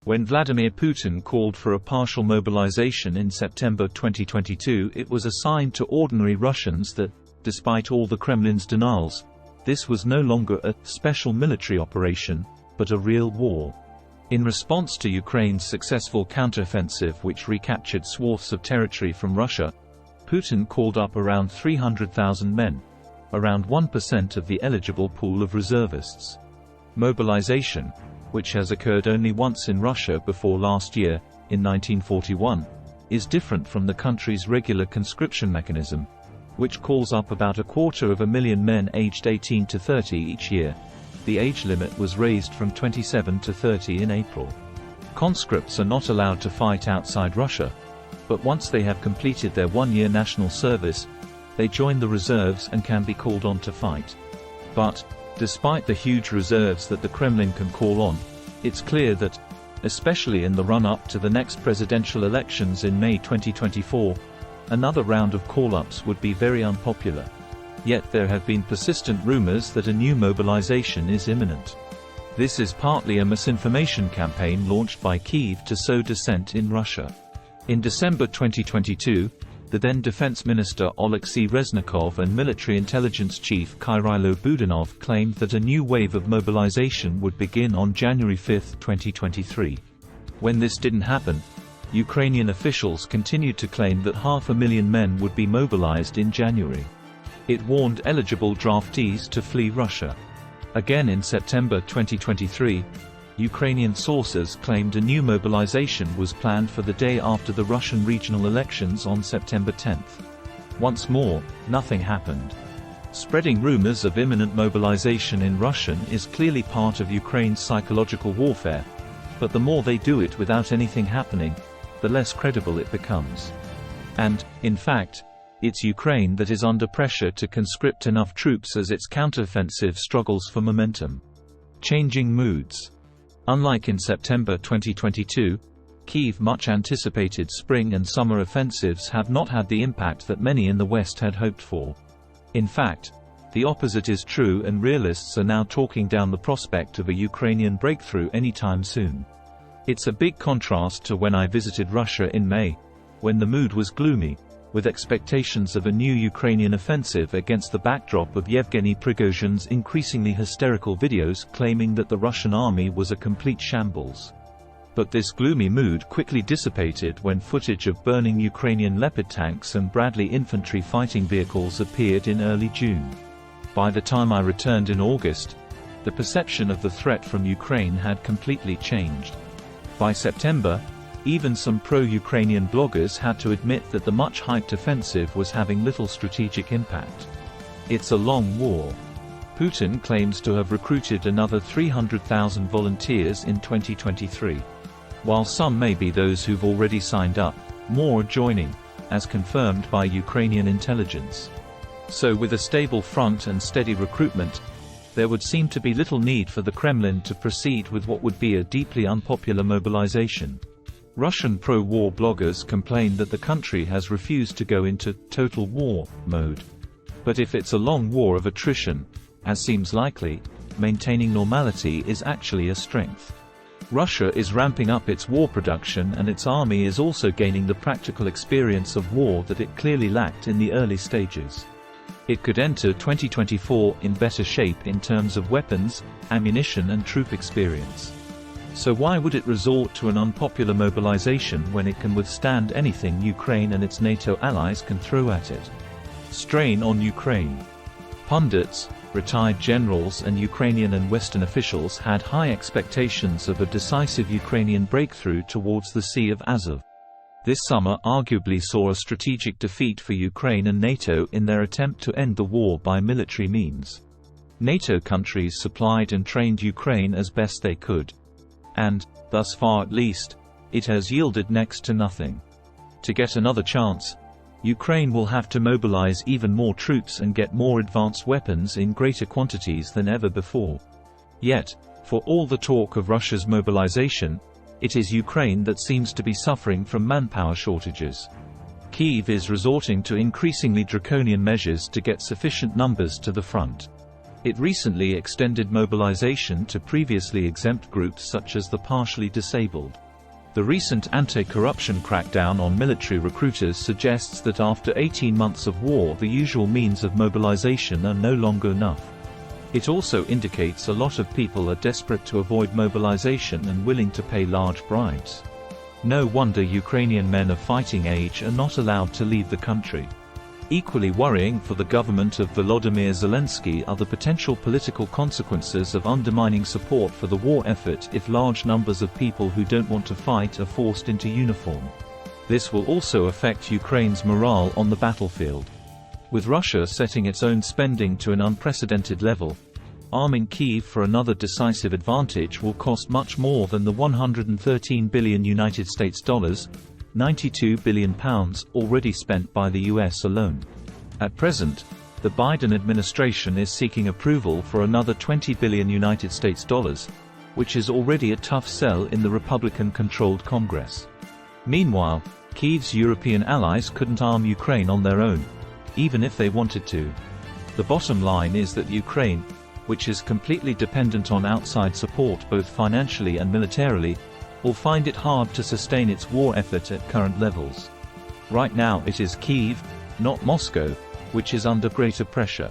When Vladimir Putin called for a partial mobilization in September 2022, it was a sign to ordinary Russians that, despite all the Kremlin's denials, this was no longer a special military operation, but a real war. In response to Ukraine's successful counteroffensive, which recaptured swaths of territory from Russia, Putin called up around 300,000 men, around 1% of the eligible pool of reservists. Mobilization, which has occurred only once in Russia before last year, in 1941, is different from the country's regular conscription mechanism, which calls up about 250,000 men aged 18 to 30 each year. The age limit was raised from 27 to 30 in April. Conscripts are not allowed to fight outside Russia, but once they have completed their one-year national service, they join the reserves and can be called on to fight. But, despite the huge reserves that the Kremlin can call on, it's clear that, especially in the run-up to the next presidential elections in May 2024, another round of call-ups would be very unpopular. Yet there have been persistent rumors that a new mobilization is imminent. This is partly a misinformation campaign launched by Kyiv to sow dissent in Russia. In December 2022, the then Defense Minister Oleksiy Reznikov and Military Intelligence Chief Kirill Budanov claimed that a new wave of mobilization would begin on January 5, 2023. When this didn't happen, Ukrainian officials continued to claim that 500,000 men would be mobilized in January. It warned eligible draftees to flee Russia. Again in September 2023, Ukrainian sources claimed a new mobilization was planned for the day after the Russian regional elections on September 10. Once more, nothing happened. Spreading rumors of imminent mobilization in Russian is clearly part of Ukraine's psychological warfare, but the more they do it without anything happening, the less credible it becomes. And, in fact, it's Ukraine that is under pressure to conscript enough troops as its counteroffensive struggles for momentum. Changing moods. Unlike in September 2022, Kyiv's much-anticipated spring and summer offensives have not had the impact that many in the West had hoped for. In fact, the opposite is true, and realists are now talking down the prospect of a Ukrainian breakthrough anytime soon. It's a big contrast to when I visited Russia in May, when the mood was gloomy, with expectations of a new Ukrainian offensive against the backdrop of Yevgeny Prigozhin's increasingly hysterical videos claiming that the Russian army was a complete shambles. But this gloomy mood quickly dissipated when footage of burning Ukrainian Leopard tanks and Bradley infantry fighting vehicles appeared in early June. By the time I returned in August, the perception of the threat from Ukraine had completely changed. By September, even some pro-Ukrainian bloggers had to admit that the much-hyped offensive was having little strategic impact. It's a long war. Putin claims to have recruited another 300,000 volunteers in 2023. While some may be those who've already signed up, more are joining, as confirmed by Ukrainian intelligence. So with a stable front and steady recruitment, there would seem to be little need for the Kremlin to proceed with what would be a deeply unpopular mobilization. Russian pro-war bloggers complain that the country has refused to go into total war mode. But if it's a long war of attrition, as seems likely, maintaining normality is actually a strength. Russia is ramping up its war production, and its army is also gaining the practical experience of war that it clearly lacked in the early stages. It could enter 2024 in better shape in terms of weapons, ammunition and troop experience. So why would it resort to an unpopular mobilization when it can withstand anything Ukraine and its NATO allies can throw at it? Strain on Ukraine. Pundits, retired generals and Ukrainian and Western officials had high expectations of a decisive Ukrainian breakthrough towards the Sea of Azov. This summer arguably saw a strategic defeat for Ukraine and NATO in their attempt to end the war by military means. NATO countries supplied and trained Ukraine as best they could. And, thus far at least, it has yielded next to nothing. To get another chance, Ukraine will have to mobilize even more troops and get more advanced weapons in greater quantities than ever before. Yet, for all the talk of Russia's mobilization, it is Ukraine that seems to be suffering from manpower shortages. Kyiv is resorting to increasingly draconian measures to get sufficient numbers to the front. It recently extended mobilization to previously exempt groups such as the partially disabled. The recent anti-corruption crackdown on military recruiters suggests that after 18 months of war, the usual means of mobilization are no longer enough. It also indicates a lot of people are desperate to avoid mobilization and willing to pay large bribes. No wonder Ukrainian men of fighting age are not allowed to leave the country. Equally worrying for the government of Volodymyr Zelensky are the potential political consequences of undermining support for the war effort if large numbers of people who don't want to fight are forced into uniform. This will also affect Ukraine's morale on the battlefield. With Russia setting its own spending to an unprecedented level, arming Kyiv for another decisive advantage will cost much more than the $113 billion United States dollars, £92 billion already spent by the US alone. At present, the Biden administration is seeking approval for another $20 billion United States dollars, which is already a tough sell in the Republican-controlled Congress. Meanwhile, Kyiv's European allies couldn't arm Ukraine on their own, even if they wanted to. The bottom line is that Ukraine, which is completely dependent on outside support both financially and militarily, will find it hard to sustain its war effort at current levels. Right now it is Kyiv, not Moscow, which is under greater pressure.